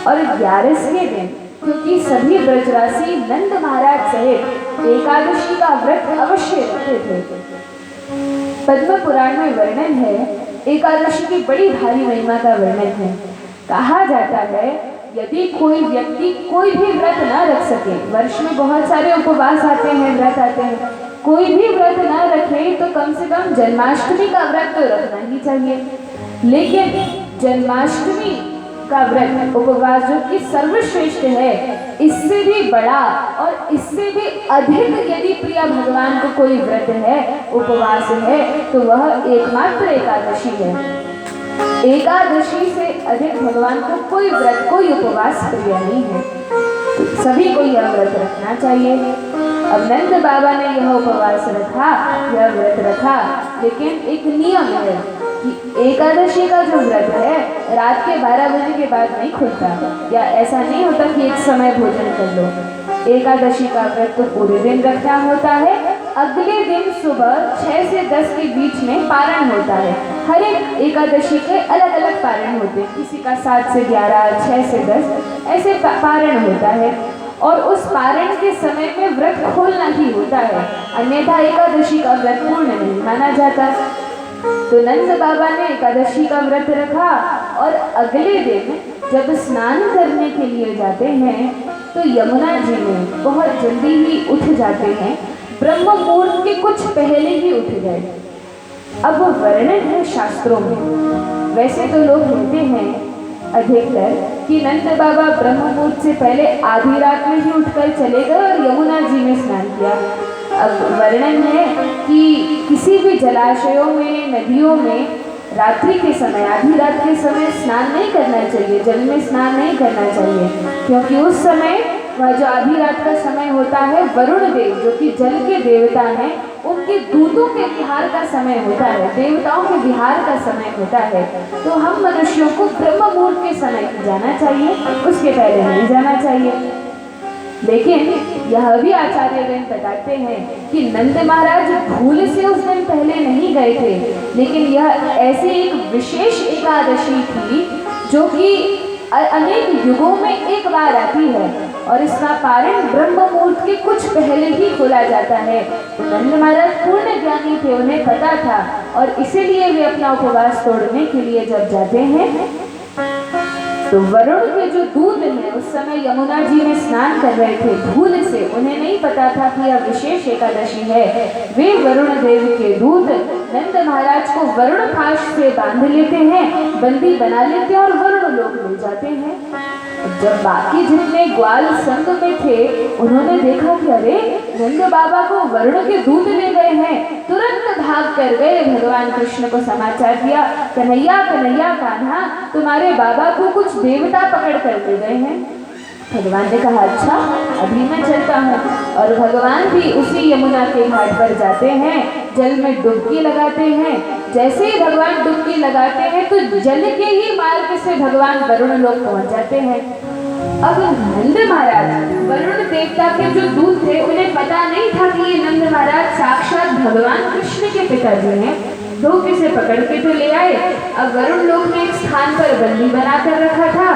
और 11वें दिन क्योंकि सभी ब्रजवासी नंद महाराज सहित एकादशी का व्रत अवश्य रखते थे। पद्म पुराण में वर्णन है, एकादशी की बड़ी भारी महिमा का वर्णन है। कहा जाता है यदि कोई व्यक्ति कोई भी व्रत न रख सके, वर्ष में बहुत सारे उपवास आते हैं, व्रत आते हैं, कोई भी व्रत न रखे तो कम से कम जन्माष्टमी का व्रत तो रखना ही चाहिए। लेकिन जन्माष्टमी का व्रत उपवास जो कि सर्वश्रेष्ठ है, इससे भी बड़ा और इससे भी अधिक यदि प्रिय भगवान को कोई व्रत है, उपवास है, तो वह एकमात्र एकादशी है। एकादशी से अधिक भगवान को कोई व्रत कोई उपवास प्रिय नहीं है, तो सभी को यह व्रत रखना चाहिए। अब नंद बाबा ने यह उपवास रखा, यह व्रत रखा, लेकिन एक नियम है कि एकादशी का जो व्रत है रात के 12 बजे के बाद नहीं खुलता, या ऐसा नहीं होता कि एक समय भोजन कर लो। एकादशी का व्रत तो पूरे दिन रखना होता है। अगले दिन सुबह 6 से 10 के बीच में पारण होता है। हर एक एकादशी के अलग अलग पारण होते हैं, किसी का 7 से 11, 6 से 10 ऐसे पारण होता है, और उस पारण के समय में व्रत खोलना ही होता है, अन्यथा एकादशी का व्रत पूर्ण नहीं माना जाता। तो नंद बाबा ने एकादशी का व्रत रखा, और अगले दिन जब स्नान करने के लिए जाते हैं तो यमुना जी में बहुत जल्दी ही उठ जाते हैं, ब्रह्म मुहूर्त के कुछ पहले ही उठ गए। अब वो वर्णन है शास्त्रों में। वैसे तो लोग कहते हैं अधिकतर कि नंद बाबा ब्रह्म मुहूर्त से पहले आधी रात में ही उठकर चले गए और यमुना जी में स्नान किया। अब वर्णन है कि किसी भी जलाशयों में, नदियों में रात्रि के समय, आधी रात के समय स्नान नहीं करना चाहिए, जल में स्नान नहीं करना चाहिए, क्योंकि उस समय वह जो आधी रात का समय होता है, वरुण देव जो कि जल के देवता हैं, उनके दूतों के विहार का समय होता है, देवताओं के विहार का समय होता है। तो हम मनुष्यों को ब्रह्म मुहूर्त के समय ही जाना चाहिए, उसके पहले नहीं जाना चाहिए। लेकिन यह भी आचार्यगण बताते हैं कि नंद महाराज भूल से उस दिन पहले नहीं गए थे, लेकिन यह ऐसी एक विशेष एकादशी थी जो कि अनेक युगों में एक बार आती है, और इसका पारण ब्रह्म मुहूर्त के कुछ पहले ही खोला जाता है। तो नंद महाराज पूर्ण ज्ञानी थे, उन्हें पता था, और इसीलिए वे अपना उपवास तोड़ने के लिए जब जाते हैं तो वरुण के जो दूत हैं उस समय यमुना जी में स्नान कर रहे थे भूल से, उन्हें नहीं पता था कि यह विशेष एकादशी है। वे वरुण देव के दूत नंद महाराज को वरुण पाश से बांध लेते हैं, बंदी बना लेते हैं और वरुण लोक ले जाते हैं। जब बाकी जितने ग्वाल संग में थे उन्होंने देखा कि अरे नंद बाबा को वरुण के दूत ले गए हैं, तुरंत भाग कर गए, भगवान कृष्ण को समाचार दिया, कन्हैया कन्हैया कान्हा, तुम्हारे बाबा को कुछ देवता पकड़ कर ले गए हैं। भगवान ने कहा अच्छा अभी मैं चलता हूँ, और भगवान भी उसी यमुना के घाट पर जाते हैं, जल में डुबकी लगाते हैं। जैसे ही भगवान डुबकी लगाते हैं तो जल के ही मार्ग से भगवान वरुण लोक पहुंच जाते हैं। अब नंद महाराज वरुण देवता के जो दूत थे उन्हें पता नहीं था कि ये नंद महाराज साक्षात भगवान कृष्ण के पिताजी हैं। धोखे से पकड़ के तो ले आए। अब वरुण लोक में एक स्थान पर बंदी बनाकर रखा था।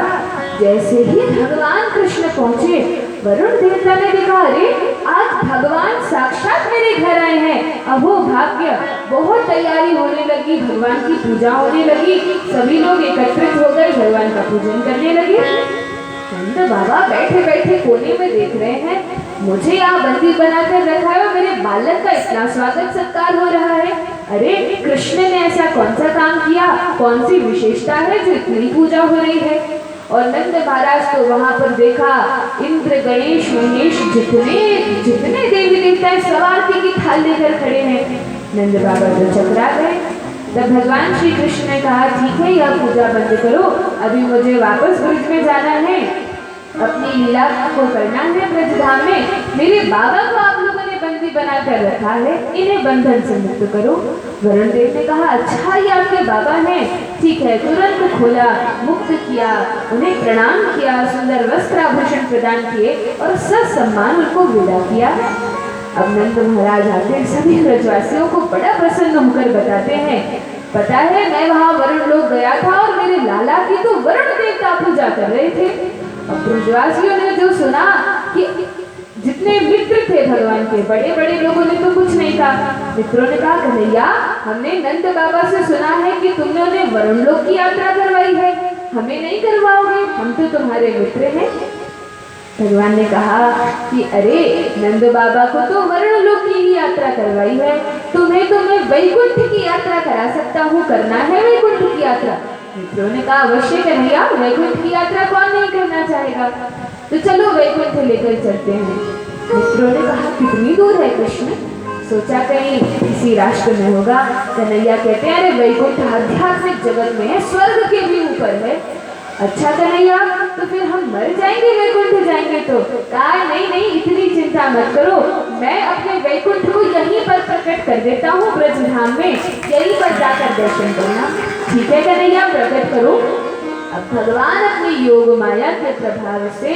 जैसे ही भगवान कृष्ण पहुंचे, वरुण देवता ने देखा अरे आज भगवान साक्षात मेरे घर आए हैं। अहो भाग्य, बहुत तैयारी होने लगी, भगवान की पूजा होने लगी, सभी लोग एकत्रित होकर भगवान का पूजन करने लगे। नंद बाबा बैठे बैठे कोने में देख रहे हैं, मुझे यहाँ बंदी बनाकर रखा है और मेरे बालक का इतना स्वागत सत्कार हो रहा है। अरे कृष्ण ने ऐसा कौन सा काम किया, कौन सी विशेषता है जो इतनी पूजा हो रही है। और नंद महाराज तो वहां पर देखा इंद्र गणेश महेश जितने देवी देवता सब आरती की थाल लेकर खड़े हैं। नंद बाबा तो चकरा गए। तब भगवान श्री कृष्ण ने कहा ठीक है यह पूजा बंद करो, अभी मुझे वापस ब्रज में जाना है, अपनी लीला को करना है ब्रजधाम में। मेरे बाबा को आप लोगों ने बंदी बनाकर रखा है, इन्हें बंधन से मुक्त करो। वरुण देव ने कहा अच्छा ये आपके बाबा हैं, ठीक है। तुरंत खोला, मुक्त किया, उन्हें प्रणाम किया, सुंदर वस्त्र आभूषण प्रदान किए और ससम्मान उनको विदा किया। अब नंद महाराज आते सभी ब्रजवासियों को बड़ा प्रसन्न होकर बताते हैं, पता है मैं वहां वरुण लोक गया था और मेरे लाला की तो वरुण देवता पूजा कर रहे थे। अब ब्रजवासियों ने जो सुना कि जितने मित्र थे भगवान के, बड़े बड़े लोगों ने तो कुछ नहीं कहा। मित्रों ने कहा, कन्हैया हमने नंद बाबा से सुना है कि तुमने उन्हें वरुण लोक की यात्रा करवाई है, हमें नहीं करवाओगे? हम तो तुम्हारे मित्र हैं। भगवान ने कहा कि अरे नंद बाबा को तो वरुण लोक की ही यात्रा करवाई है, तुम्हें तो मैं वैकुंठ की यात्रा करा सकता हूँ, करना है वैकुंठ की यात्रा? मित्रों ने कहा, अवश्य कन्हैया, वैकुंठ की यात्रा कौन नहीं करना चाहेगा, तो चलो वैकुंठ लेकर चलते हैं। मित्रों ने कहा, कितनी दूर है कृष्ण? सोचा कहीं किसी राष्ट्र में होगा। कन्हैया कहते हैं, अरे वैकुंठ आध्यात्मिक जगत में है, स्वर्ग के भी ऊपर है। अच्छा कन्हैया, तो फिर हम मर जाएंगे वैकुंठ जाएंगे तो? कहा, नहीं नहीं, इतनी चिंता मत करो, मैं अपने वैकुंठ को यहीं पर प्रकट कर देता हूँ ब्रजधाम में, यहीं पर जाकर दर्शन करना। ठीक है कन्हैया, प्रकट करो। अब भगवान अपनी योग माया के प्रभाव से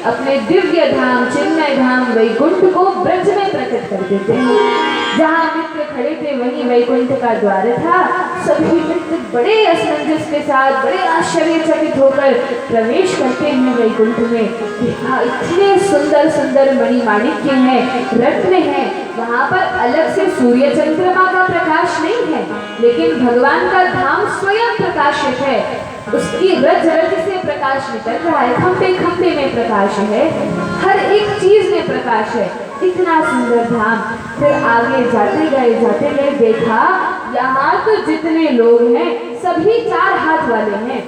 अपने दिव्य धाम चिन्मय धाम वैकुंठ को ब्रज में प्रकट कर देते हैं। जहाँ मित्र खड़े थे वहीं वैकुंठ का द्वार था। सभी मित्र बड़े असमंजस के साथ, बड़े आश्चर्यचकित होकर प्रवेश करते हैं वैकुंठ में। देखा, इतने सुंदर सुंदर मणिमाणिक्य हैं, रत्न हैं। वहाँ पर अलग से सूर्य चंद्रमा का प्रकाश नहीं है, लेकिन भगवान का धाम स्वयं प्रकाशित है। उसकी रज रज से प्रकाश निकल रहा है, खंभे खंभे में प्रकाश है, हर एक चीज में प्रकाश है। इतना सुंदर धाम। फिर आगे जाते गए देखा, यहाँ तो जितने लोग हैं सभी 4 हाथ वाले हैं।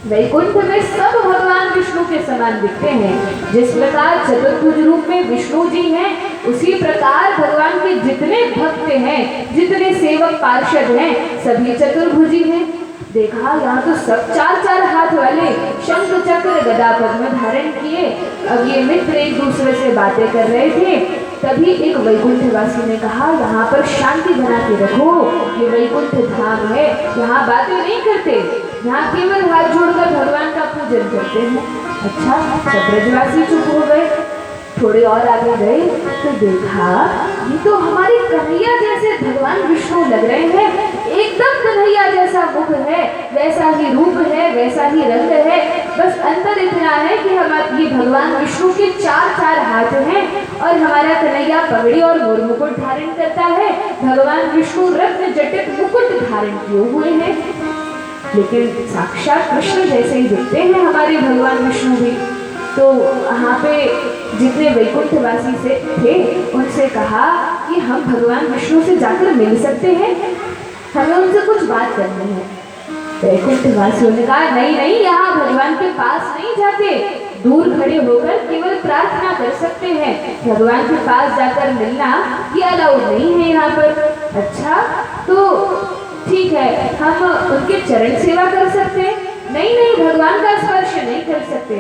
वैकुंठ में सब भगवान विष्णु के समान दिखते हैं। जिस प्रकार चतुर्भुज रूप में विष्णु जी हैं, उसी प्रकार भगवान के जितने भक्त हैं, जितने सेवक पार्षद हैं, सभी चतुर्भुजी हैं। देखा, यहाँ तो सब 4 हाथ वाले, शंख चक्र गदा पद्म धारण किए। अब ये मित्र एक दूसरे से बातें कर रहे थे। तभी एक वैकुंठवासी ने कहा, यहाँ पर शांति बना के रखो, ये वैकुंठ धाम है, यहाँ बातें नहीं करते, यहाँ केवल हाथ जोड़कर भगवान का पूजन करते हैं। अच्छा, सब ब्रजवासी चुप हो गए। थोड़े और आगे गए तो देखा, ये तो हमारे कन्हैया जैसे भगवान विष्णु लग रहे हैं। एकदम कन्हैया जैसा मुख है, वैसा ही रूप है, वैसा ही रंग है। बस अंतर इतना है कि हमारे भगवान विष्णु के 4 हाथ हैं और हमारा कन्हैया पगड़ी और मोर मुकुट धारण करता है। भगवान विष्णु रत्न जटित मुकुट धारण किए हुए हैं, लेकिन साक्षात कृष्ण जैसे ही दिखते हैं हमारे भगवान विष्णु भी। तो वहाँ पे जितने वैकुंठवासी से थे उनसे कहा कि हम भगवान विष्णु से जाकर मिल सकते हैं, हमें उनसे कुछ बात करनी है। वैकुंठवासियों ने कहा, नहीं नहीं, यहाँ भगवान के पास नहीं जाते, दूर खड़े होकर केवल प्रार्थना कर सकते हैं, भगवान के पास जाकर मिलना ये अलाउड नहीं है यहाँ पर। अच्छा, तो ठीक है, हम उनके चरण सेवा कर सकते हैं? नहीं नहीं, भगवान का स्पर्श नहीं कर सकते।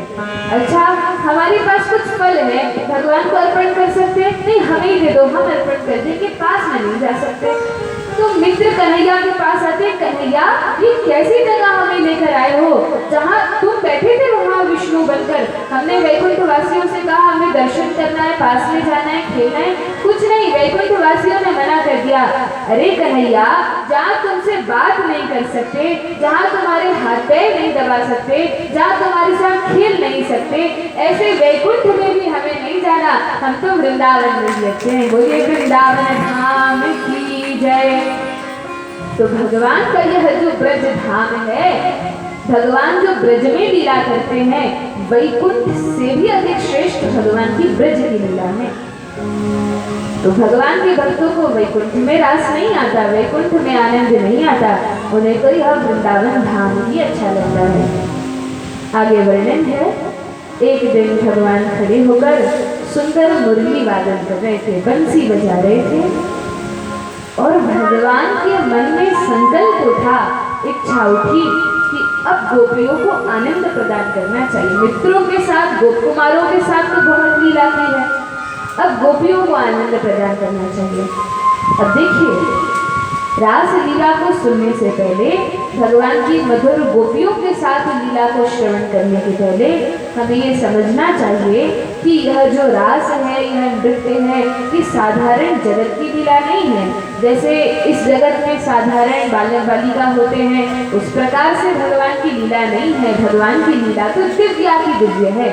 अच्छा, हमारे पास कुछ फल है, भगवान को अर्पण कर सकते हैं? नहीं, हमें ही दे दो, हम अर्पण कर देंगे, पास में नहीं जा सकते। तो मित्र कन्हैया के पास आते, कन्हैया ये कैसी जगह हमें लेकर आए हो, जहाँ तुम बैठे थे वहाँ विष्णु बनकर। हमने वैकुंठवासियों से कहा हमें दर्शन करना है, पास में जाना है, खेलना है, कुछ नहीं, वैकुंठवासियों ने मना कर दिया। अरे कन्हैया, जहाँ तुमसे बात नहीं कर सकते, जहाँ तुम्हारे हाथ पैर नहीं दबा सकते, जहाँ तुम्हारे साथ खेल नहीं सकते, ऐसे वैकुंठ में भी हमें नहीं जाना, हम तो वृंदावन में रहते हैं। बोलिए वृंदावन धाम की जय। तो भगवान का यह जो ब्रज धाम है, भगवान जो ब्रज में लीला करते हैं, वैकुंठ से भी अधिक श्रेष्ठ भगवान की ब्रज की लीला है। तो भगवान के भक्तों को वैकुंठ में रास नहीं आता, वैकुंठ में आनंद नहीं आता, उन्हें तो यह वृंदावन धाम ही अच्छा लगता है। आगे वर्णन है, एक दिन भगवान खड़े होकर सुंदर मुरली वादन कर रहे थे, बंसी बजा रहे थे, और भगवान के मन में संकल्प उठा, इच्छा उठी कि अब गोपियों को आनंद प्रदान करना चाहिए। मित्रों के साथ, गोप कुमारों के साथ तो बहुत लीला की है, अब गोपियों को आनंद प्रदान करना चाहिए। अब देखिए, रास लीला को सुनने से पहले, भगवान की मधुर गोपियों के साथ लीला को श्रवण करने के पहले हमें ये समझना चाहिए कि यह जो रास है, यह नृत्य है, ये साधारण जगत की लीला नहीं है। जैसे इस जगत में साधारण बालक बालिका होते हैं, उस प्रकार से भगवान की लीला नहीं है। भगवान की लीला तो दिव्याति दिव्य है।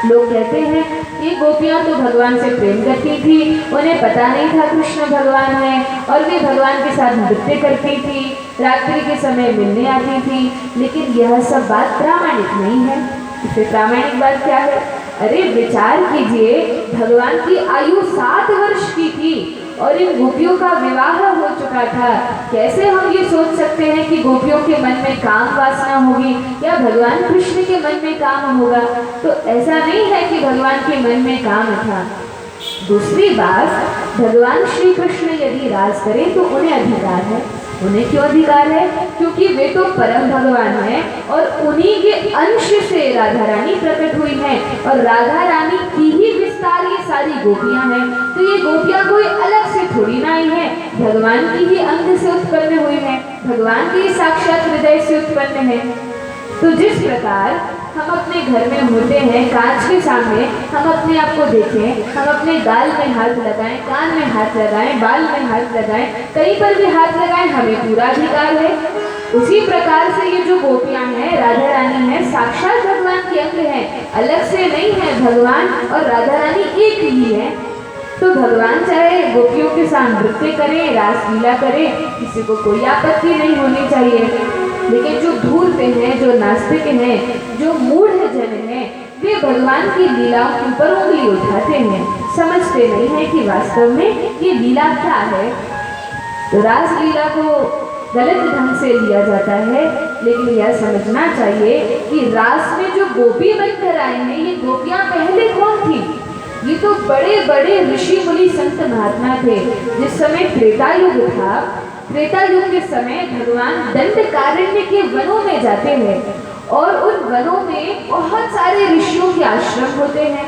लोग कहते हैं ये गोपियां तो भगवान से प्रेम करती थी, उन्हें पता नहीं था कृष्ण भगवान है, और वे भगवान के साथ नृत्य करती थी, रात्रि के समय मिलने आती थी। लेकिन यह सब बात प्रामाणिक नहीं है। इससे प्रामाणिक बात क्या है? अरे विचार कीजिए, भगवान की आयु 7 वर्ष की थी और इन गोपियों का विवाह हो चुका था। कैसे हम ये सोच सकते हैं कि गोपियों के मन में काम वासना होगी या भगवान कृष्ण के मन में काम होगा? तो ऐसा नहीं है कि भगवान के मन में काम था। दूसरी बात, भगवान श्री कृष्ण यदि राज करें तो उन्हें अधिकार है। उन्हें क्यों अधिकार है? क्योंकि वे तो परम भगवान हैं और उन्हीं के अंश से राधा रानी प्रकट हुई हैं, और राधा रानी की ही विस्तार ये सारी गोपियां हैं। तो ये गोपियां कोई अलग से थोड़ी ना आई है, भगवान की ही अंग से उत्पन्न हुई है, भगवान के साक्षात हृदय से उत्पन्न है। तो जिस प्रकार हम अपने घर में होते हैं, कांच के सामने हम अपने आप को देखें, हम अपने गाल में हाथ लगाएं, कान में हाथ लगाएं, बाल में हाथ लगाएं, कहीं पर भी हाथ लगाएं, हमें पूरा अधिकार है। उसी प्रकार से ये जो गोपियां हैं, राधा रानी है, साक्षात भगवान के अंग है, अलग से नहीं है। भगवान और राधा रानी एक ही है। तो भगवान चाहे गोपियों के साथ नृत्य करें, रासलीला करें, किसी को कोई आपत्ति नहीं होनी चाहिए। लेकिन जो धूर्त हैं, जो नास्तिक हैं, जो मूढ़ जन हैं, वे भगवान की लीलाओं के ऊपर उंगली उठाते हैं, समझते नहीं है कि वास्तव में ये लीला क्या है। तो रासलीला को गलत ढंग से लिया जाता है, लेकिन यह समझना चाहिए कि रास में जो गोपी बनकर आए हैं, ये गोपियां पहले कौन थी? ये तो बड़े बड़े ऋषि मुनि संत महात्मा थे। जिस समय त्रेता युग था, त्रेता युग के समय भगवान दंडकारण्य के वनों में जाते हैं, और उन वनों में बहुत सारे ऋषियों के आश्रम होते हैं।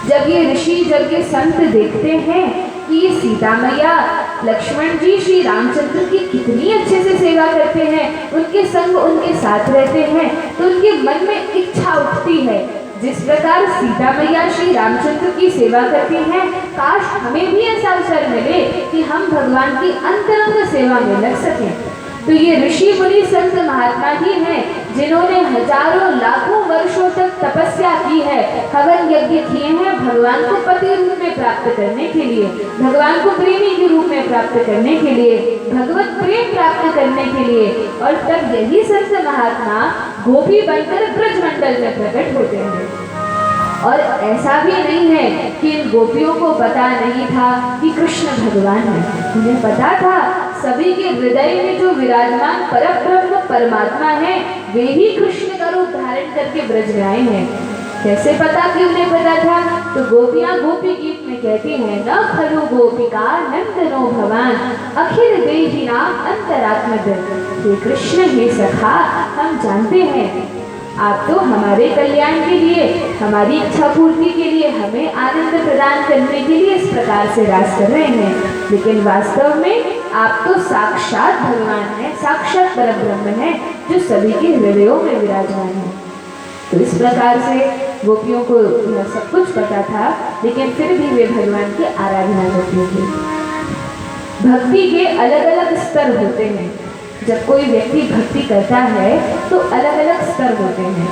जब ये ऋषि, जब ये संत देखते हैं कि ये सीता मैया, लक्ष्मण जी, श्री रामचंद्र की कितनी अच्छे से सेवा करते हैं, उनके संग उनके साथ रहते हैं, तो उनके मन में इच्छा उठती है, जिस प्रकार सीता मैया श्री रामचंद्र की सेवा करती हैं, काश हमें भी ऐसा अवसर मिले कि हम भगवान की अंतरंग सेवा में लग सकें। तो ये ऋषि मुनि संत महात्मा ही हैं जिन्होंने हजारों लाखों वर्षों तक तपस्या की है, हवन यज्ञ किए हैं भगवान को पति रूप में प्राप्त करने के लिए, भगवान को प्रेमी के रूप में प्राप्त करने के लिए, भगवत प्रेम प्राप्त करने के लिए। और तब यही संत महात्मा गोपी बनकर ब्रजमंडल में प्रकट होते हैं। और ऐसा भी नहीं है कि इन गोपियों को पता नहीं था कि कृष्ण भगवान है। उन्हें पता था, सभी के हृदय में जो विराजमान परब्रह्म परमात्मा है, वे ही कृष्ण का रूप धारण करके ब्रज में आए हैं। कैसे पता कि उन्हें पता था? तो गोपियां गोपी गीत में कहती हैं, न खलु गोपिका नंदनो भवान अखिल देहिना अंतरात्म हे कृष्ण हे सखा, हम जानते हैं आप तो हमारे कल्याण के लिए, हमारी इच्छा पूर्ति के लिए, हमें आनंद प्रदान करने के लिए इस प्रकार से रास कर रहे हैं, लेकिन वास्तव में आप तो साक्षात भगवान हैं, साक्षात परब्रह्म हैं, जो सभी के हृदयों में विराजमान है। तो इस प्रकार से गोपियों को यह सब कुछ पता था, लेकिन फिर भी वे भगवान की आराधना करती थी। भक्ति के अलग अलग स्तर होते हैं। जब कोई व्यक्ति भक्ति करता है तो अलग अलग स्तर होते हैं।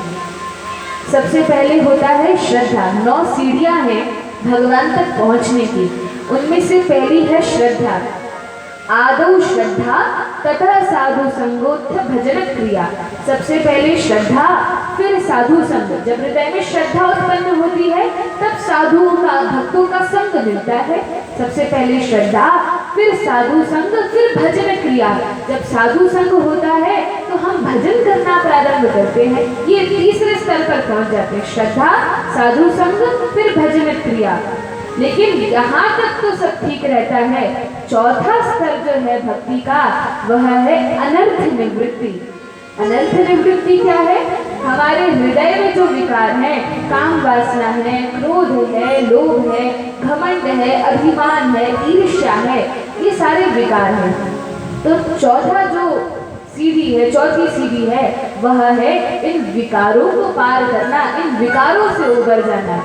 सबसे पहले होता है श्रद्धा। 9 सीढ़ियां हैं भगवान तक पहुंचने की। उनमें से पहली है श्रद्धा। आदौ श्रद्धा तथा साधु संगोत्थ भजन क्रिया। सबसे पहले श्रद्धा, फिर साधु संग। जब हृदय में श्रद्धा उत्पन्न होती है तब साधुओं का, भक्तों का संग मिलता है। सबसे पहले श्रद्धा, फिर साधु संग, फिर भजन क्रिया। जब साधु संग होता है तो हम भजन करना प्रारंभ करते हैं। ये तीसरे स्तर पर पहुंच जाते हैं, श्रद्धा, साधु संग, फिर भजन क्रिया। लेकिन यहाँ तक तो सब ठीक रहता है। चौथा स्तर जो है भक्ति का, वह है अनर्थ निवृत्ति। अनर्थ निवृत्ति क्या है? हमारे हृदय में जो विकार है, काम वासना है, क्रोध है, लोभ है, घमंड है, अभिमान है, ईर्ष्या है, ये सारे विकार हैं। तो चौथा जो सीढ़ी है, चौथी सीढ़ी है, वह है इन विकारों को पार करना, इन विकारों से उबर जाना।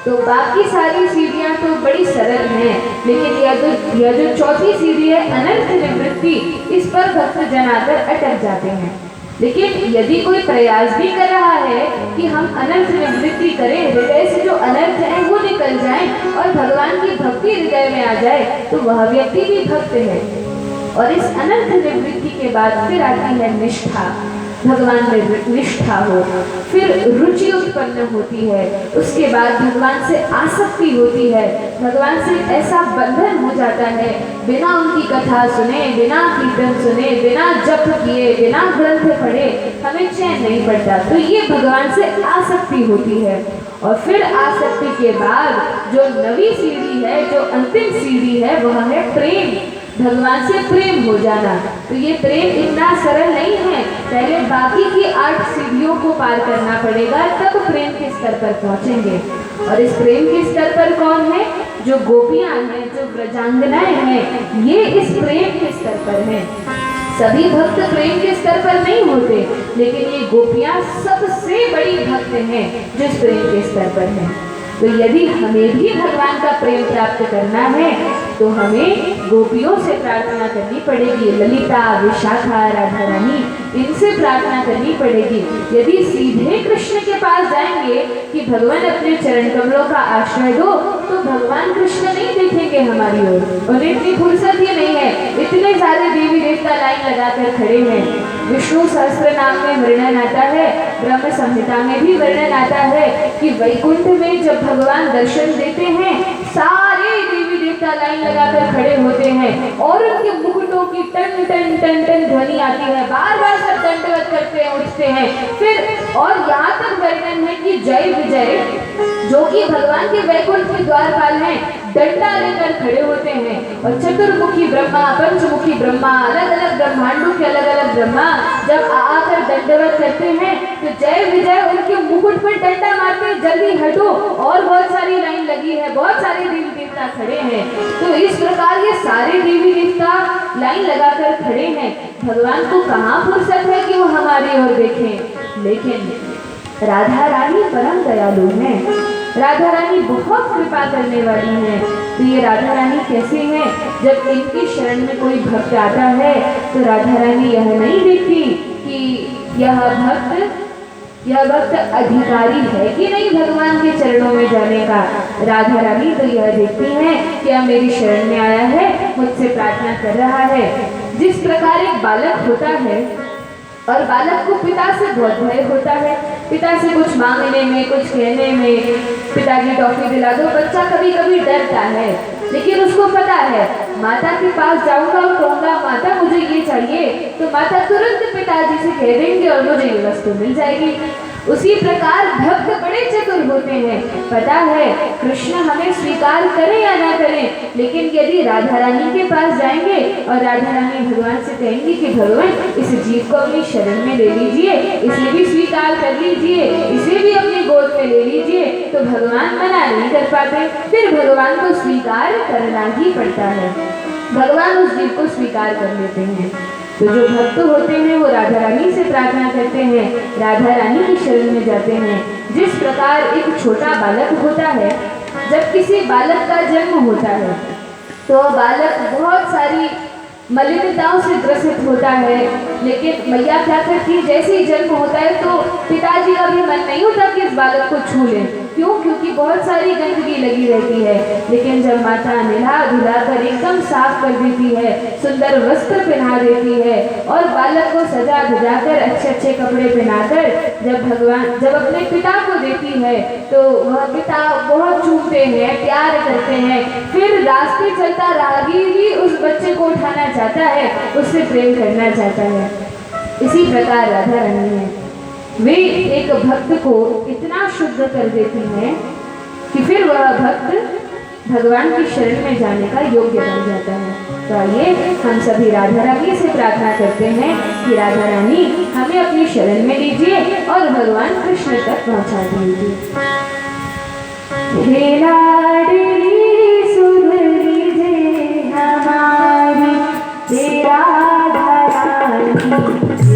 तो बाकी सारी सीढ़ियाँ तो बड़ी सरल हैं, लेकिन यह जो चौथी सीढ़ी है अनंत निवृत्ति, इस पर भक्त जन आकर अटक जाते हैं। लेकिन यदि कोई प्रयास भी कर रहा है कि हम अनंत निवृत्ति करें, हृदय से जो अनर्थ है वो निकल जाए और भगवान की भक्ति हृदय में आ जाए, तो वह व्यक्ति भी भक्त है। और इस अनंत निवृत्ति के बाद फिर आती है निष्ठा, भगवान में निष्ठा हो, फिर रुचि उत्पन्न होती है, उसके बाद भगवान से आसक्ति होती है, भगवान से ऐसा बंधन हो जाता है, बिना उनकी कथा सुने, बिना कीर्तन सुने, बिना जप किए, बिना ग्रंथ पढ़े हमें चैन नहीं पड़ता। तो ये भगवान से आसक्ति होती है। और फिर आसक्ति के बाद जो नवी सीढ़ी है, जो अंतिम सीढ़ी है, वह है प्रेम, भगवान से प्रेम हो जाना। तो ये प्रेम इतना सरल नहीं है, पहले बाकी की 8 सीढ़ियों को पार करना पड़ेगा, तब प्रेम के स्तर पर पहुंचेंगे। और इस प्रेम के स्तर पर कौन है? जो गोपियां हैं, जो व्रजांगनाएं हैं, ये इस प्रेम के स्तर पर हैं। सभी भक्त प्रेम के स्तर पर नहीं होते, लेकिन ये गोपियां सबसे बड़ी भक्त हैं जो इस प्रेम के स्तर पर हैं। तो यदि हमें भी भगवान का प्रेम प्राप्त करना है तो हमें गोपियों से प्रार्थना करनी पड़ेगी, ललिता, विशाखा, राधा रानी, इनसे प्रार्थना करनी पड़ेगी। यदि सीधे कृष्ण के पास जाएंगे कि भगवान अपने चरण कमलों का आश्रय दो, तो भगवान कृष्ण नहीं देखेंगे हमारी ओर, उन्हें इतनी फुर्सत ही नहीं है। इतने सारे देवी देवता लाइन लगाकर खड़े हैं। विष्णु सहस्त्र नाम में वर्णन आता है, ब्रह्म संहिता में भी वर्णन आता है कि वैकुंठ में जब भगवान दर्शन देते हैं, सारे देवी देवता लाइन लगाकर खड़े होते हैं और उनके मुकुटों की टन टन टन टन ध्वनि आती है, बार बार सब दंडवत करते हैं, उठते हैं। फिर और यहाँ तक वर्णन है कि जय विजय, जो कि भगवान के वैकुंठ के द्वारपाल हैं, डंडा लेकर खड़े होते हैं। और चतुर्मुखी ब्रह्मा, पंचमुखी ब्रह्मा, अलग अलग ब्रह्मांडों के अलग अलग ब्रह्मा जब आकर दंडवत करते हैं, तो जय विजय उनके मुकुट पर डंडा मारते, जल्दी हटो, और बहुत सारी लाइन लगी है, बहुत सारे देवी देवता खड़े हैं। तो इस प्रकार ये सारे देवी देवता लाइन लगाकर खड़े हैं। भगवान को कहाँ फुर्सत है कि वो हमारी ओर देखें। लेकिन राधा रानी परम दयालु हैं, राधा रानी बहुत कृपा करने वाली हैं। तो ये राधा रानी कैसे हैं? जब इनकी शरण में कोई भक्त आता है तो राधा रानी यह नहीं देखती कि यह भक्त अधिकारी है कि नहीं भगवान के चरणों में जाने का। राधा रानी तो यह देखती हैं कि यह मेरी शरण में आया है, मुझसे प्रार्थना कर रहा है। जिस प्रकार एक बालक होता है और बालक को पिता से बहुत भय होता है, पिता से कुछ मांगने में, कुछ कहने में, पिताजी टॉफी दिला दो, बच्चा कभी कभी डरता है, लेकिन उसको पता है माता के पास जाऊंगा और कहूंगा माता मुझे ये चाहिए, तो माता तुरंत पिताजी से कह देंगे और मुझे ये वस्तु मिल जाएगी। उसी प्रकार भक्त बड़े चतुर होते हैं, पता है कृष्ण हमें स्वीकार करें या ना करें, लेकिन यदि राधा रानी के पास जाएंगे और राधा रानी भगवान से कहेंगी कि भगवान इस जीव को अपनी शरण में ले लीजिए, इसे भी स्वीकार कर लीजिए, इसे भी अपनी गोद में ले लीजिए, तो भगवान मना नहीं कर पाते, फिर भगवान को स्वीकार करना ही पड़ता है, भगवान उस जीव को स्वीकार कर लेते हैं। तो जो भक्त होते हैं वो राधा रानी से प्रार्थना करते हैं, राधा रानी की शरण में जाते हैं। जिस प्रकार एक छोटा बालक होता है, जब किसी बालक का जन्म होता है तो बालक बहुत सारी मलिनताओं से ग्रसित होता है, लेकिन मैया क्या करती, जैसे ही जन्म होता है तो पिताजी का भी मन नहीं होता कि इस बालक को छू लें। क्यों? क्योंकि बहुत सारी गंदगी लगी रहती है। लेकिन जब माता नहला धुला कर एकदम साफ कर देती है, सुंदर वस्त्र पहना देती है और बालक को सजा धजा कर अच्छे अच्छे कपड़े पहनाकर जब अपने पिता को देती है, तो वह पिता बहुत चूमते हैं, प्यार करते हैं। फिर रास्ते चलता राहगीर भी उस बच्चे को उठाना चाहता है, उससे प्रेम करना चाहता है। इसी प्रकार राधा रानी है, वे एक भक्त को इतना शुद्ध कर देती हैं कि फिर वह भक्त भगवान की शरण में जाने का योग्य बन जाता है। तो आइए हम सभी राधा रानी से प्रार्थना करते हैं कि राधा रानी हमें अपनी शरण में लीजिए और भगवान कृष्ण तक पहुंचा दीजिए। हे लाडली सुन लीजिए हमारी, हे राधा रानी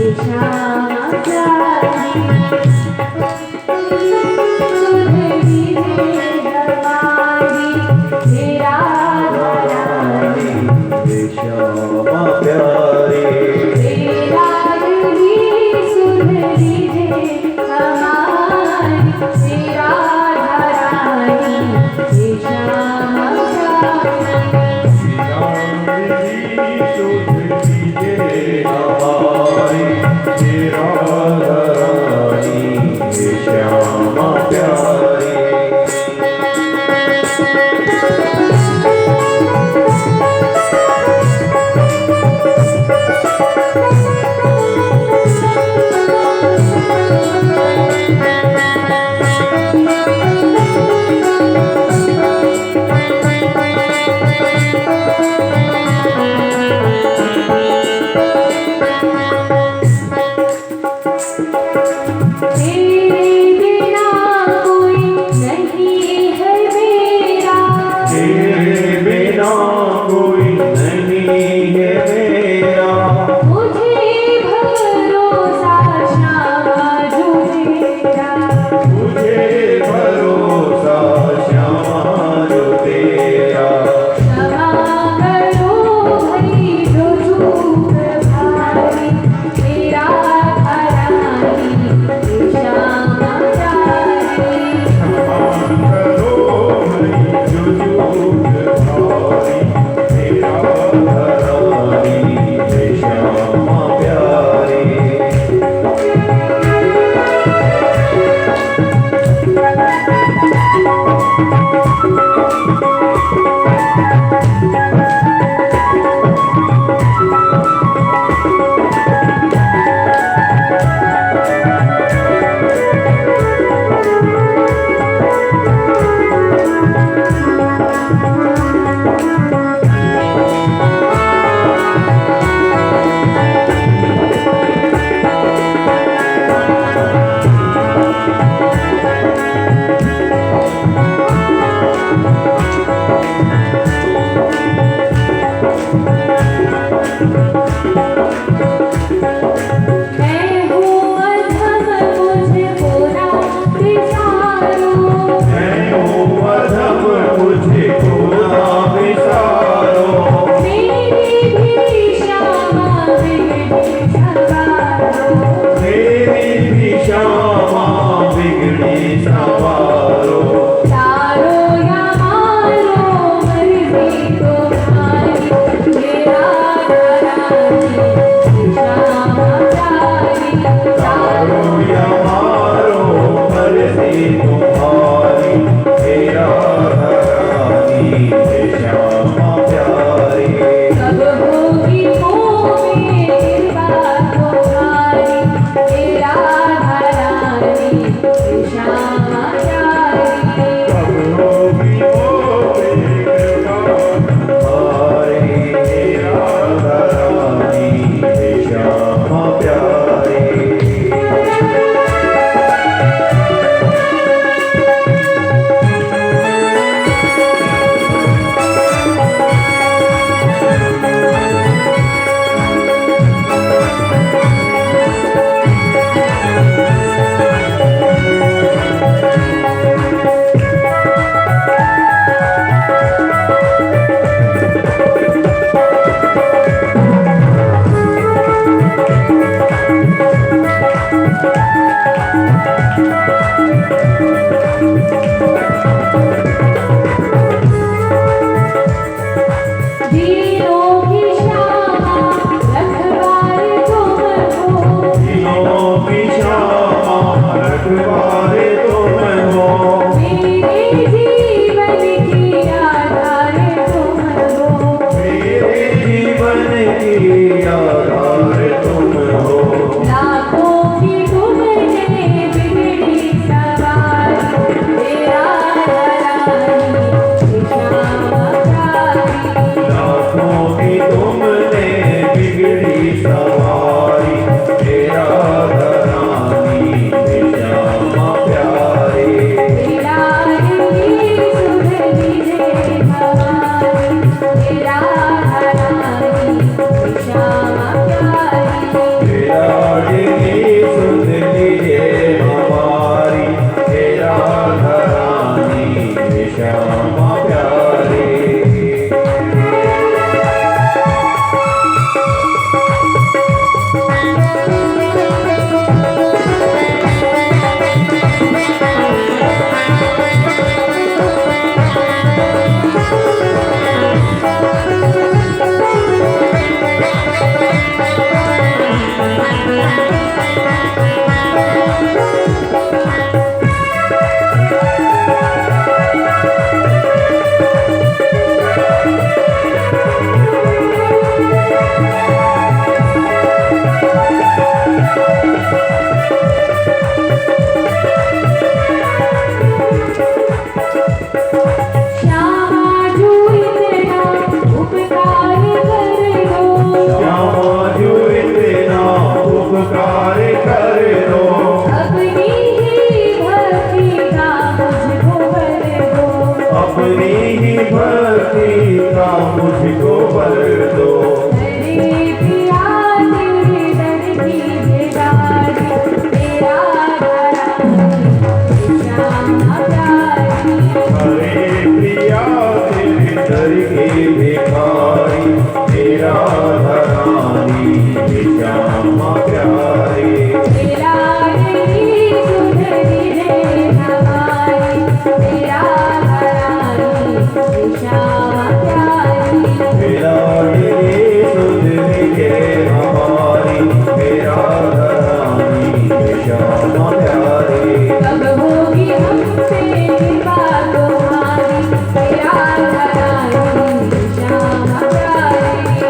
श्यामा प्यारी। हरे प्रिया तेरे दर के भिखारी, हे राधा रानी हे श्यामा प्यारी। हे लाडली सुंदरी रे हमारी, हे राधा रानी हे श्यामा प्यारी। हे लाडली सुंदरी रे हमारी, हे राधा रानी हे श्यामा प्यारी। कब होगी हमसे कृपा तुम्हारी, हे राधा रानी हे श्यामा प्यारी।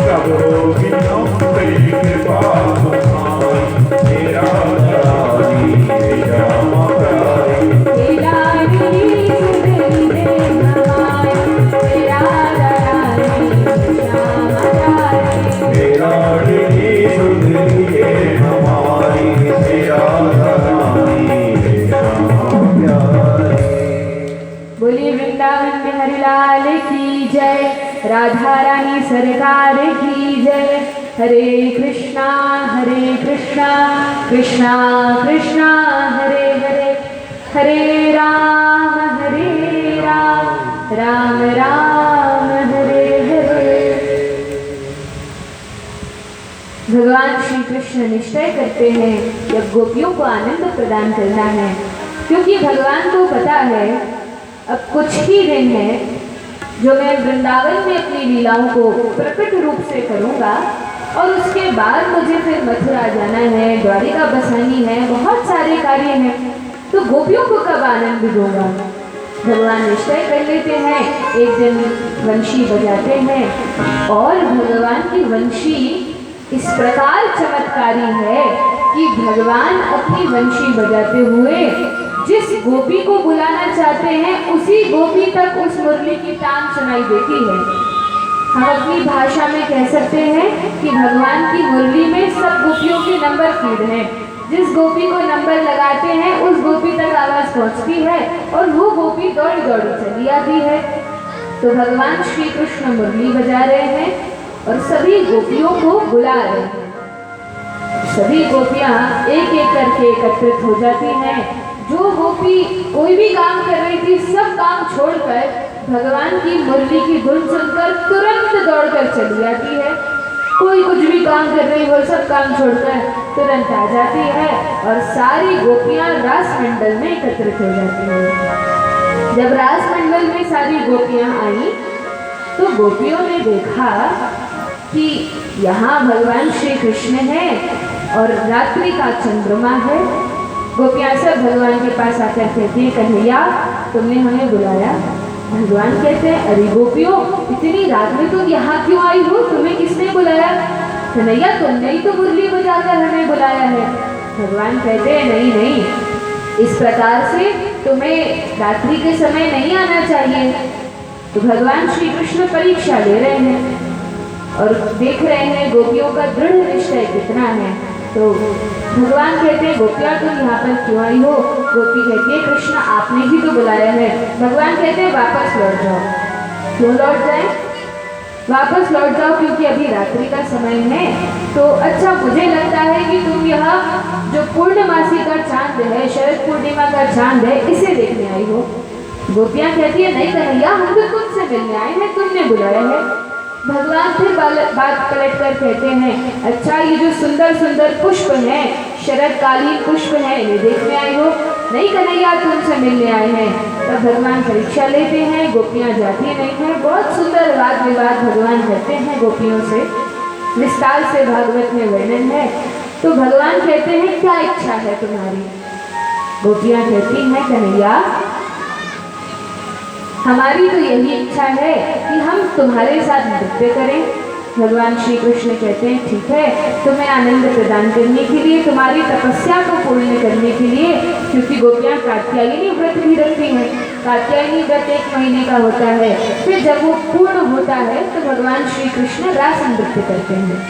कब होगी हम पे कृपा तुम्हारी, हे राधा रानी हे श्यामा प्यारी। हे लाडली सुंदरी रे हमारी, हे राधा रानी हे श्यामा प्यारी। हे लाडली सुंदरी है हमारी, हे राधा रानी हे श्यामा प्यारी। बोली वृंदावन बिहारी लाल की जय, राधा रानी सरकार की जय। हरे कृष्णा कृष्णा कृष्णा हरे हरे, हरे राम राम राम हरे हरे। भगवान श्री कृष्ण निश्चय करते हैं जब गोपियों को आनंद प्रदान करना है, क्योंकि भगवान को पता है अब कुछ ही दिन है जो मैं वृंदावन में अपनी लीलाओं को प्रकट रूप से करूंगा, और उसके बाद मुझे फिर मथुरा जाना है, द्वारिका बसानी है, बहुत सारे कार्य हैं, तो गोपियों को कब आनंद दूंगा। भगवान निश्चय कर लेते हैं, एक दिन वंशी बजाते हैं, और भगवान की वंशी इस प्रकार चमत्कारी है कि भगवान अपनी वंशी बजाते हुए जिस गोपी को बुलाना चाहते हैं उसी गोपी तक उस मुरली की टांग सुनाई देती है। हम अपनी भाषा में कह सकते हैं कि भगवान की मुरली में सब गोपियों के नंबर फीड हैं। जिस गोपी को नंबर लगाते हैं उस गोपी तक आवाज पहुंचती है और वो गोपी दौड़ दौड़ चली आती है। तो भगवान श्री कृष्ण मुरली बजा रहे हैं और सभी गोपियों को बुला रहे हैं। सभी गोपियां एक एक करके एकत्रित हो जाती हैं। जो गोपी कोई भी काम कर रही थी सब काम छोड़कर भगवान की मुरली की धुन सुनकर तुरंत दौड़कर चली आती है। कोई कुछ भी काम कर रही हो सब काम छोड़कर तुरंत आ जाती है और सारी गोपियां रास मंडल में एकत्रित हो जाती हैं। जब रास मंडल में सारी गोपियां आई तो गोपियों ने देखा कि यहाँ भगवान श्री कृष्ण है और रात्रि का चंद्रमा है। गोपियां सब भगवान के पास आकर कहती हैं, कन्हैया तुमने हमें बुलाया। भगवान कहते हैं, अरे गोपियों इतनी रात में तुम यहाँ क्यों आई हो, तुम्हें किसने बुलाया। कन्हैया तुमने ही तो मुरली बजाकर हमें बुलाया है। भगवान कहते हैं, नहीं नहीं, इस प्रकार से तुम्हें रात्रि के समय नहीं आना चाहिए। तो भगवान श्री कृष्ण परीक्षा ले रहे हैं और देख रहे हैं गोपियों का दृढ़ निश्चय कितना है। तो भगवान कहते हैं, गोपियाँ तुम यहाँ पर क्यों आई हो। गोपी कहती है, कृष्ण आपने ही तो बुलाया है। भगवान कहते हैं, वापस लौट जाओ। क्यों लौट जाए, वापस लौट जाओ क्योंकि अभी रात्रि का समय है। तो अच्छा मुझे लगता है कि तुम यहाँ जो पूर्णमासी का चांद है, शरद पूर्णिमा का चांद है, इसे देखने आई हो। गोपियाँ कहती है, नहीं कन्हैया हम तो तुमसे मिलने आए हैं, तुमने बुलाया है। भगवान फिर बात पलट कर कहते हैं, अच्छा ये जो सुंदर सुंदर पुष्प हैं, शरदकालीन पुष्प हैं, इन्हें देखने आई हो। नहीं कन्हैया तुमसे मिलने आए हैं। तब भगवान परीक्षा लेते हैं, गोपियाँ जाती नहीं हैं। बहुत सुंदर वाद विवाद भगवान करते हैं गोपियों से, विस्तार से भागवत में वर्णन है। तो भगवान कहते हैं, क्या इच्छा है तुम्हारी। गोपियाँ कहती हैं, कन्हैया हमारी तो यही इच्छा है कि हम तुम्हारे साथ नृत्य करें। भगवान श्री कृष्ण कहते हैं, ठीक है, तुम्हें आनंद प्रदान करने के लिए, तुम्हारी तपस्या को पूर्ण करने के लिए, क्योंकि गोपियाँ कात्यायनी व्रत भी रखती हैं। कात्यायनी व्रत 1 महीने का होता है। फिर जब वो पूर्ण होता है तो भगवान श्री कृष्ण रास नृत्य करते हैं।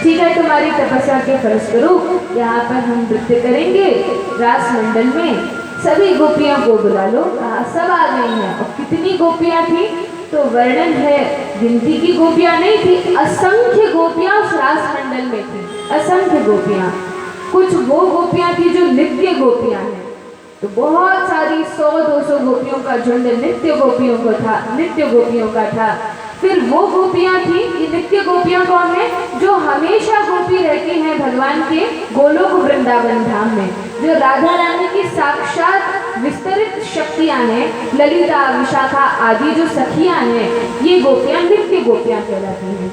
ठीक है, तुम्हारी तपस्या के फलस्वरूप यहाँ पर हम नृत्य करेंगे रास मंडल में। सभी गोपियों को बुला लो। सब आ गई हैं। और कितनी गोपियाँ थी तो वर्णन है, गिनती की गोपियाँ नहीं थी, असंख्य गोपियाँ उस रास मंडल में थी। असंख्य गोपियाँ। कुछ वो गोपियाँ थी जो नित्य गोपियाँ हैं, तो बहुत सारी 100-200 गोपियों का झुंड नित्य गोपियों का था। फिर वो गोपियां थी, ये नित्य गोपियां कौन है? जो हमेशा गोपी रहती हैं भगवान के गोलोक वृंदावन धाम में, जो राधा रानी की साक्षात विस्तरित शक्तियां हैं, ललिता विशाखा आदि जो सखियां हैं, ये गोपियां नित्य गोपियां कहलाती हैं।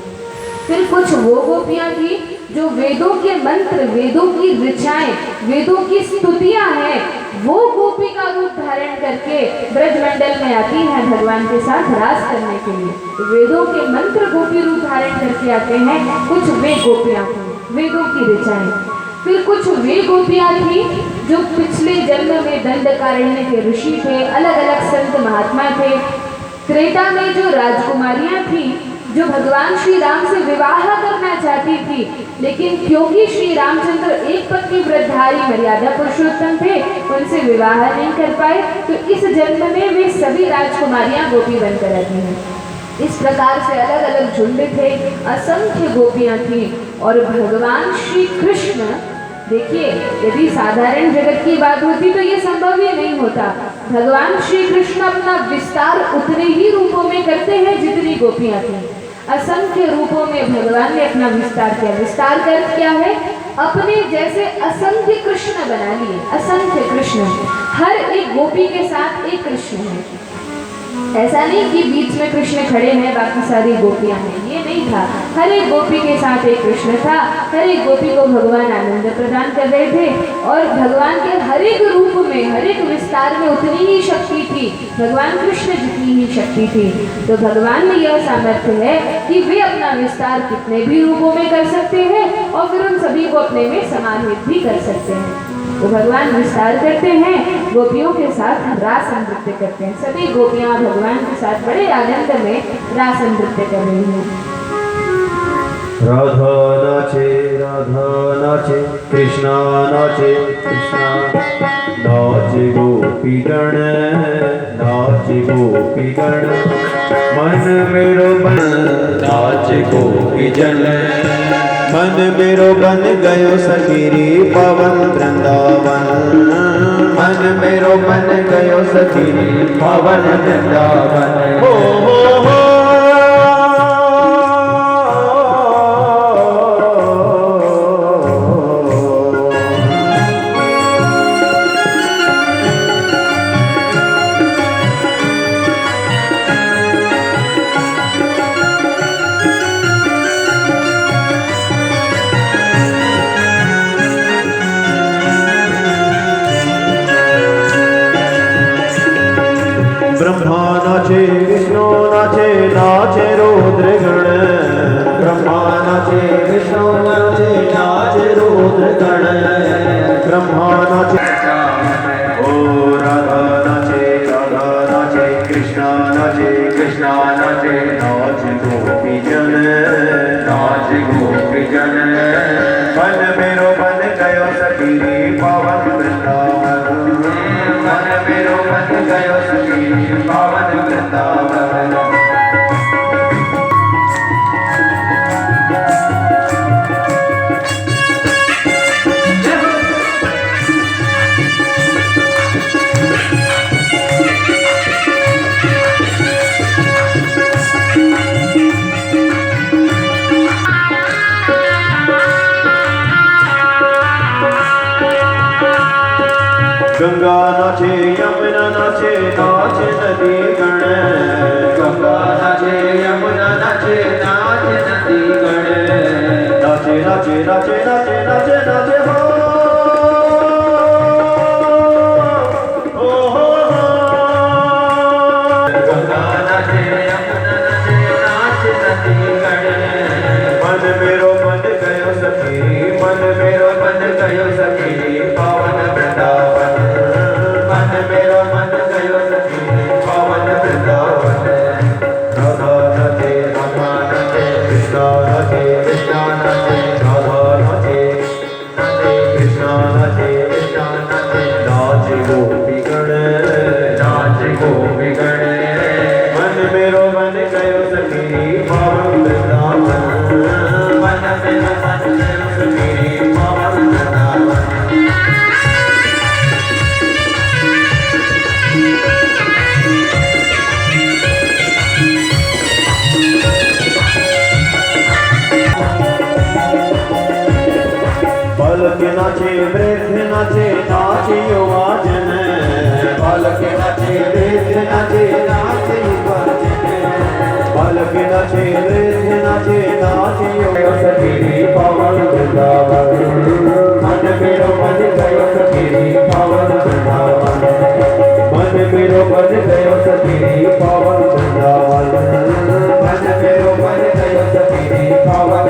फिर कुछ वो गोपियां थी जो वेदों के मंत्र, वेदों की ऋचाएं, वेदों की स्तुतियां हैं, वो गोपी का रूप धारण करके ब्रजमंडल में आती हैं भगवान के साथ रास करने के लिए। तो वेदों के मंत्र गोपी रूप धारण करके आते हैं। कुछ वे गोपियां थी वेदों की ऋचाएं। फिर कुछ वे गोपियां थी जो पिछले जन्म में दंडकारण्य के ऋषि थे, अलग अलग संत महात्मा थे। त्रेता में जो राजकुमारियां थी जो भगवान श्री राम से विवाह करना चाहती थी, लेकिन क्योंकि श्री रामचंद्र एक पत्नी व्रतधारी मर्यादा पुरुषोत्तम थे, उनसे विवाह नहीं कर पाए, तो इस जन्म में वे सभी राजकुमारियां गोपी बनकर आती हैं। इस प्रकार से अलग अलग झुंड थे, असंख्य गोपियां थी। और भगवान श्री कृष्ण, देखिए यदि साधारण जगत की बात होती तो ये संभव ही नहीं होता। भगवान श्री कृष्ण अपना विस्तार उतने ही रूपों में करते हैं जितनी गोपियां थी। असंख्य रूपों में भगवान ने अपना विस्तार किया। विस्तार का अर्थ क्या है? अपने जैसे असंख्य कृष्ण बना लिए, असंख्य कृष्ण। हर एक गोपी के साथ एक कृष्ण है। ऐसा नहीं कि बीच में कृष्ण खड़े हैं बाकी सारी गोपियां हैं, ये नहीं था। हर एक गोपी के साथ एक कृष्ण था। हर एक गोपी को भगवान आनंद प्रदान कर रहे थे और भगवान के हर एक रूप में, हर एक विस्तार में उतनी ही शक्ति थी, भगवान कृष्ण जितनी ही शक्ति थी। तो भगवान में यह सामर्थ्य है कि वे अपना विस्तार कितने भी रूपों में कर सकते हैं और फिर उन सभी को अपने में समाहित भी कर सकते हैं। तो भगवान विस्तार करते हैं, गोपियों के साथ रास नृत्य करते हैं। सभी गोपियां भगवान के साथ बड़े आनंद में रास नृत्य कर रही हैं। राधा नाचे कृष्णा नाचे कृष्णा, नाचे गोपीगण मन मेरो बन, नाचे गोपीजन मन मेरो बन गयो सखीरी पावन वृंदावन, मन मेरो बन गयो सखीरी पावन वृंदावन। हो ब्रह्मा नाचे विष्णु नाचे, नाचे रुद्रगण। ब्रह्मा नाचे विष्णु नाचे, नाचे रुद्रगण। ब्रह्मा नाचे ओ राधा नाचे कृष्णा नाचे नाचे गोपीजन मन मेरो बन गयो सखीरी पावन वृंदावन, मन मेरो बन गयो सखीरी पावन वृंदावन। गंगा नाचे यमुना नाचे, नाचे नदी गण। गंगा नाचे यमुना नाचे, नाचे नदी गण। नाचे नाचे नाचे नाचे नाचे नाचे हो गंगा नाचे यमुना नाचे, नाचे नदी गण। मन मेरो बन गयो सखी, मन मेरो बन गयो सखी पावन वृंदावन, मन मेरो मन गयो सखी पावन वृंदावन। राधा नाचे कृष्णा नाचे, राधा नाचे नाचे युवा जन बालक नाचे वृद्ध नाचे नाचे युवा जन बालक नाचे वृद्ध नाचे नाचे युवा सखी पावन वृंदावन मन मेरो मन गयो सखी पावन वृंदावन मन मेरो मन गयो सखी पावन वृंदावन मन मेरो मन गयो सखी पावन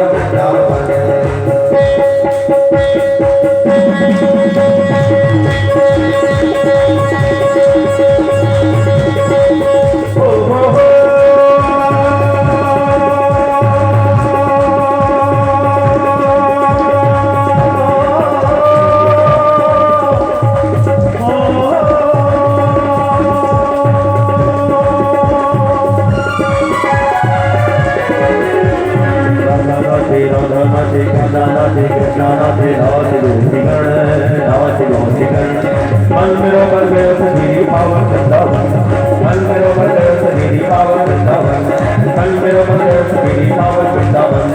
वृंदावन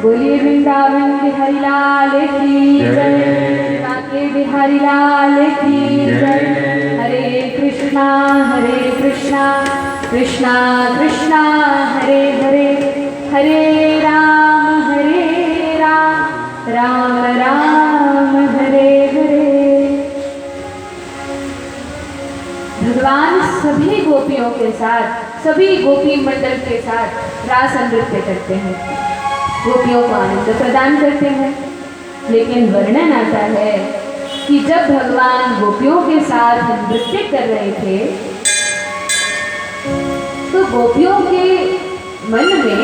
बोलिए वृंदावन बिहारी लाल की जय, बांके बिहारी लाल की जय। हरे कृष्णा कृष्णा कृष्णा हरे हरे, हरे राम राम राम हरे हरे। भगवान सभी गोपियों के साथ, सभी गोपी मंडल के साथ रास नृत्य करते हैं, गोपियों को आनंद प्रदान करते हैं। लेकिन वर्णन आता है कि जब भगवान गोपियों के साथ नृत्य कर रहे थे तो गोपियों के मन में,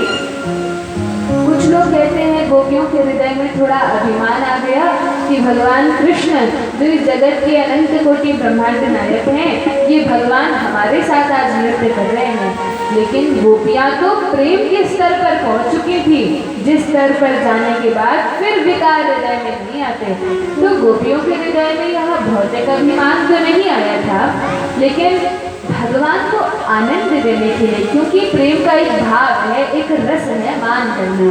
कुछ लोग कहते हैं गोपियों के हृदय में थोड़ा अभिमान आ गया कि भगवान कृष्ण जो इस जगत के अनंत कोटि ब्रह्मांड नायक हैं, ये भगवान हमारे साथ आज नृत्य कर रहे हैं। लेकिन गोपियां तो प्रेम के स्तर पर पहुंच चुकी थी, जिस स्तर पर जाने के बाद फिर विकार हृदय में नहीं आते। तो गोपियों के हृदय में यह भौतिक अभिमान तो नहीं आया था, लेकिन भगवान को आनंद देने के लिए, क्योंकि प्रेम का एक भाव है, एक रस है मान करना,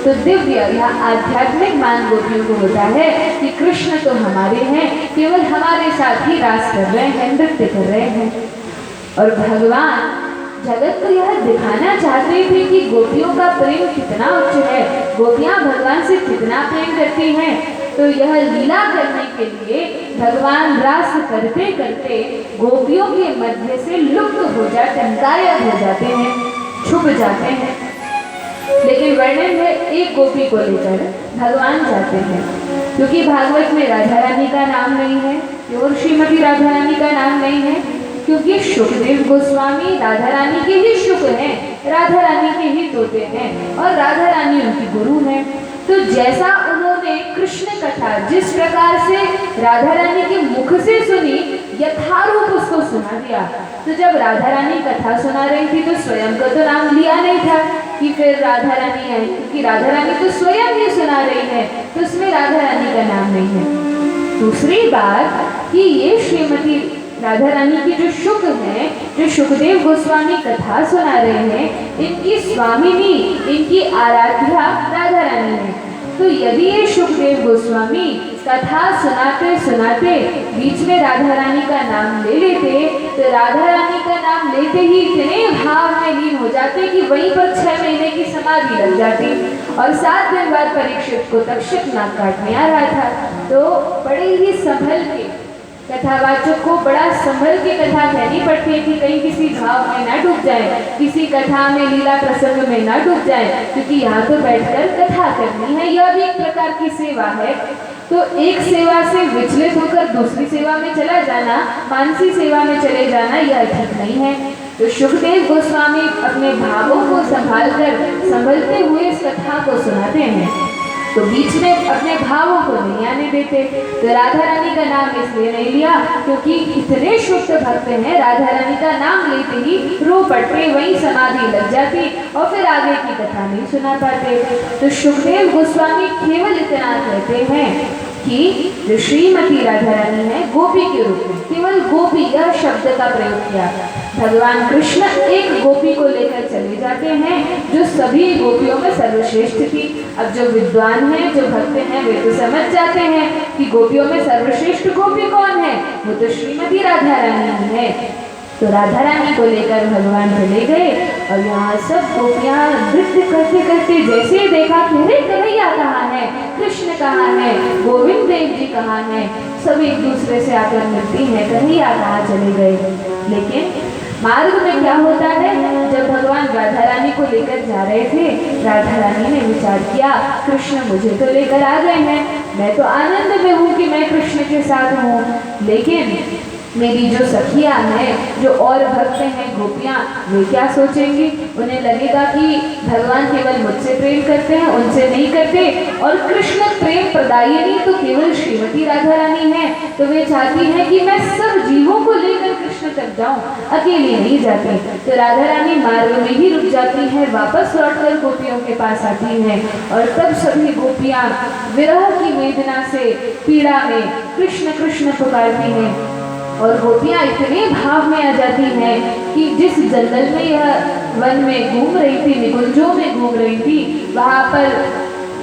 तो दिव्य या आध्यात्मिक मान गोपियों को होता है कि कृष्ण तो हमारे हैं, केवल हमारे साथ ही रास कर रहे हैं, नृत्य कर रहे हैं। और भगवान जगत को यह दिखाना चाहते थे कि गोपियों का प्रेम कितना उच्च है, गोपियां भगवान से कितना प्रेम करती हैं। तो यह लीला करने के लिए भगवान रास करते करते गोपियों के मध्य से लुप्त हो जाते हैं, गायब हो जाते हैं, छुप जाते हैं। लेकिन वर्णन है एक गोपी को लेकर भगवान जाते हैं, क्योंकि भागवत में राधा रानी का नाम नहीं है और श्रीमती राधा रानी का नाम नहीं है, क्योंकि सुखदेव गोस्वामी राधा रानी के ही शुक हैं, राधा रानी के ही तोते हैं और राधा रानी उनकी गुरु हैं। तो जैसा उन्होंने कृष्ण कथा जिस प्रकार से राधा रानी के मुख से सुनी, यथारूप उसको सुना दिया। तो जब राधा रानी कथा सुना रही थी तो स्वयं का तो नाम लिया नहीं था कि फिर राधा रानी है, क्योंकि राधा रानी तो स्वयं ही सुना रही है, तो उसमें राधा रानी का नाम नहीं है। दूसरी बात कि ये श्रीमती राधा रानी की जो शुक है, जो सुखदेव गोस्वामी कथा सुना रहे हैं, इनकी स्वामिनी, इनकी आराध्या राधा रानी है। तो यदि ये सुखदेव गोस्वामी कथा सुनाते सुनाते बीच में राधा रानी का नाम ले लेते, तो राधा रानी का नाम लेते ही इतने भाव में लीन हो जाते कि वहीं पर 6 महीने की समाधि लग जाती। और 7 दिन बाद परीक्षित को तक्षक नाक काटने आ रहा था, तो बड़े ही संभल के कथावाचक को बड़ा संभल के कथा कहनी पड़ती है कि कहीं किसी भाव में ना डूब जाए, किसी कथा में लीला प्रसंग में ना डूब जाए, क्योंकि यहाँ तो बैठकर कथा करनी है, यह भी एक प्रकार की सेवा है। तो एक सेवा से विचलित होकर दूसरी सेवा में चला जाना, मानसी सेवा में चले जाना, यह ठीक नहीं है। तो सुखदेव गोस्वामी अपने भावों को संभलते हुए इस कथा को सुनाते हैं, तो बीच में अपने भावों को नहीं आने देते। तो राधा रानी का नाम इसलिए नहीं लिया क्योंकि इतने शुद्ध भक्त हैं, राधा रानी का नाम लेते ही रो पड़ते, वहीं समाधि लग जाती और फिर आगे की कथा नहीं सुना पाते। तो सुखदेव गोस्वामी केवल इतना कहते हैं कि जो श्रीमती राधा रानी है गोपी के रूप में, केवल गोपी यह शब्द का प्रयोग किया। भगवान कृष्ण एक गोपी को लेकर चले जाते हैं जो सभी गोपियों में सर्वश्रेष्ठ थी। अब जो विद्वान हैं, जो भक्त हैं, वे तो समझ जाते हैं कि गोपियों में सर्वश्रेष्ठ गोपी कौन है, वो तो श्रीमती राधा रानी है। तो राधा रानी को लेकर भगवान चले गए और यहाँ सब गोपियाँ नृत्य करते करते जैसे ही देखा कि अरे कन्हैया कहाँ है, कृष्ण कहाँ है, गोविंद देव जी कहाँ है, सब एक दूसरे से आकर मिलती हैं, कन्हैया कहाँ चले गए। लेकिन मार्ग में क्या होता है, जब भगवान राधा रानी को लेकर जा रहे थे, राधा रानी ने विचार किया कृष्ण मुझे तो लेकर आ गए हैं, मैं तो आनंद में हूँ कि मैं कृष्ण के साथ हूँ, लेकिन मेरी जो सखियाँ हैं, जो और भक्त हैं गोपियाँ, वे क्या सोचेंगी, उन्हें लगेगा कि भगवान केवल मुझसे प्रेम करते हैं, उनसे नहीं करते, और कृष्ण प्रेम प्रदायिनी तो केवल श्रीमती राधा रानी है, तो वे चाहती हैं कि मैं सब जीवों को लेकर कृष्ण तक जाऊं, अकेले नहीं जाती। तो राधा रानी मार्ग में ही रुक जाती हैं, वापस लौटकर गोपियों के पास आती हैं, और तब सभी गोपियाँ विरह की वेदना से पीड़ा में कृष्ण कृष्ण पुकारती हैं। और गोपियाँ इतने भाव में आ जाती हैं कि जिस जंगल में यह वन में घूम रही थी, निकुंजों में घूम रही थी, वहाँ पर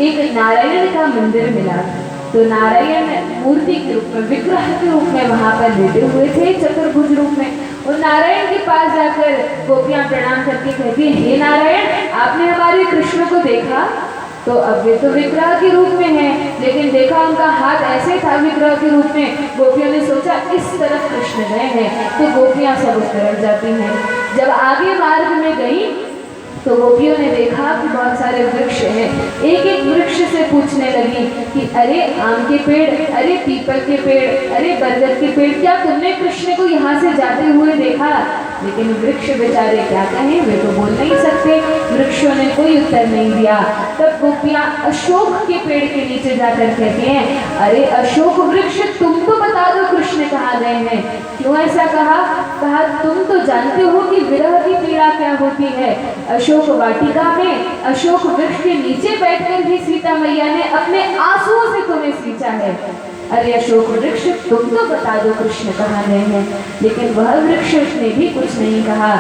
एक नारायण का मंदिर मिला। तो नारायण मूर्ति के रूप में, विग्रह के रूप में वहाँ पर लेटे हुए थे, चतुर्भुज रूप में। और नारायण के पास जाकर गोपियाँ प्रणाम करके कहती हैं, हे नारायण, आपने हमारे कृष्ण को देखा? तो अब वे तो विग्रह के रूप में है, लेकिन देखा उनका हाथ ऐसे था विग्रह के रूप में, गोपियों ने सोचा इस तरफ कृष्ण गए हैं, तो गोपियां सब उस तरफ जाती हैं। जब आगे मार्ग में गई तो गोपियों ने देखा कि बहुत सारे वृक्ष हैं, एक एक वृक्ष से पूछने लगी कि अरे आम के पेड़, अरे पीपल के पेड़, अरे बरगद के पेड़, क्या तुमने कृष्ण को यहाँ से जाते हुए देखा? लेकिन वृक्ष बेचारे क्या कहें, वे तो बोल नहीं सकते, वृक्षों ने कोई उत्तर नहीं दिया। तब गोपियाँ अशोक के पेड़ के नीचे जाकर कहती हैं, अरे अशोक वृक्ष, तुम तो बता दो कृष्ण कहाँ गए हैं। क्यों ऐसा कहा? कहा तुम तो जानते हो कि विरह की पीड़ा क्या होती है। अशोक वाटिका में अशोक वृक्ष के नीचे बैठकर भी सीता मैया ने अपने आंसुओं से तुम्हें सींचा है। अरे अशोक वृक्ष, तुम तो बता दो कृष्ण कहाँ गए हैं। लेकिन वह वृक्ष ने भी कुछ नहीं कहा।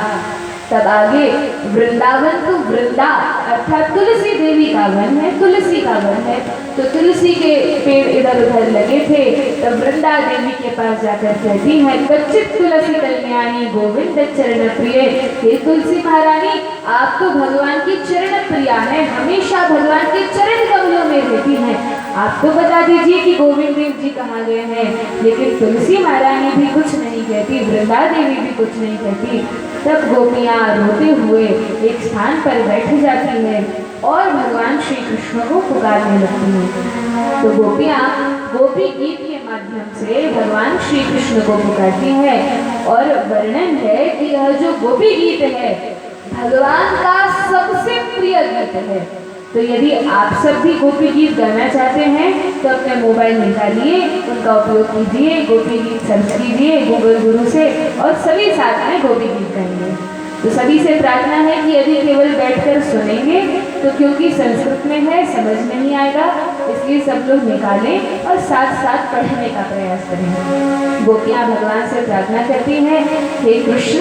तब आगे वृंदावन तो वृंदा अर्थात तुलसी देवी का वन है, तुलसी का वन है, तो तुलसी के पेड़ इधर उधर लगे थे। तब वृंदा देवी के पास जाकर कहती है, कच्चित तुलसी कल्याणी गोविंद चरण प्रिय। हे तुलसी महारानी, आप तो भगवान की चरण प्रिया है, हमेशा भगवान के चरण कमलों में रहती हैं, आप तो बता दीजिए कि गोविंद देव जी कहाँ गए हैं। लेकिन तुलसी महारानी भी कुछ नहीं कहती, वृंदा देवी भी कुछ नहीं कहती। तब गोपियाँ रोते हुए एक स्थान पर बैठ जाती हैं और भगवान श्री कृष्ण को पुकारने लगती हैं। तो गोपियाँ गोपी गीत के माध्यम से भगवान श्री कृष्ण को पुकारती हैं। और वर्णन है कि यह जो गोपी गीत है भगवान का सबसे प्रिय गीत है। तो यदि आप सब भी गोपी गीत गाना चाहते हैं तो अपने मोबाइल निकालिए, उनका उपयोग कीजिए, गोपी गीत सर्च कीजिए गूगल गुरु से और सभी साथ में गोपी गीत गाएंगे। तो सभी से प्रार्थना है कि यदि केवल बैठकर सुनेंगे तो क्योंकि संस्कृत में है समझ नहीं आएगा, इसलिए सब लोग निकालें और साथ साथ पढ़ने का प्रयास करें। गोपियाँ भगवान से प्रार्थना करती हैं, हे कृष्ण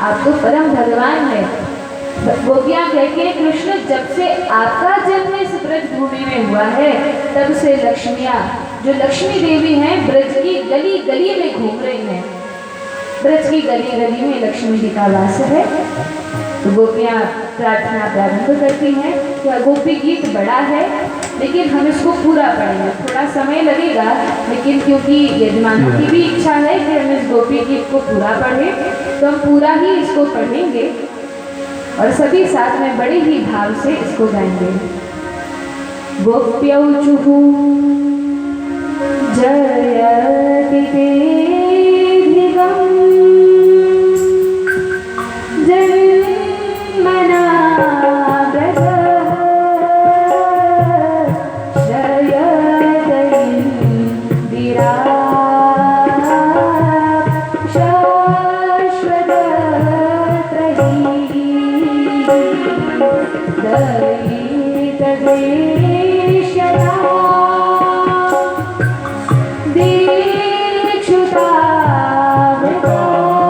आप तो परम भगवान हैं। गोपियाँ कहती हैं, कृष्ण जब से आपका जन्म इस ब्रज भूमि में हुआ है तब से लक्ष्मियाँ, जो लक्ष्मी देवी हैं, ब्रज की गली गली में घूम रही हैं। ब्रज की गली गली में लक्ष्मी जी का वास है। तो गोपियाँ प्रार्थना प्रारंभ करती हैं कि गोपी गीत बड़ा है लेकिन हम इसको पूरा पढ़ेंगे, थोड़ा समय लगेगा, लेकिन क्योंकि यजमानों की भी इच्छा है कि हम इस गोपी गीत को पूरा पढ़ें तो हम पूरा ही इसको पढ़ेंगे और सभी साथ में बड़े ही भाव से इसको गाएंगे। गोप्यौचुः जयति तेधिगम् जन्मना व्रतः जयति विराट् शाश्वतत्रयी दयितवे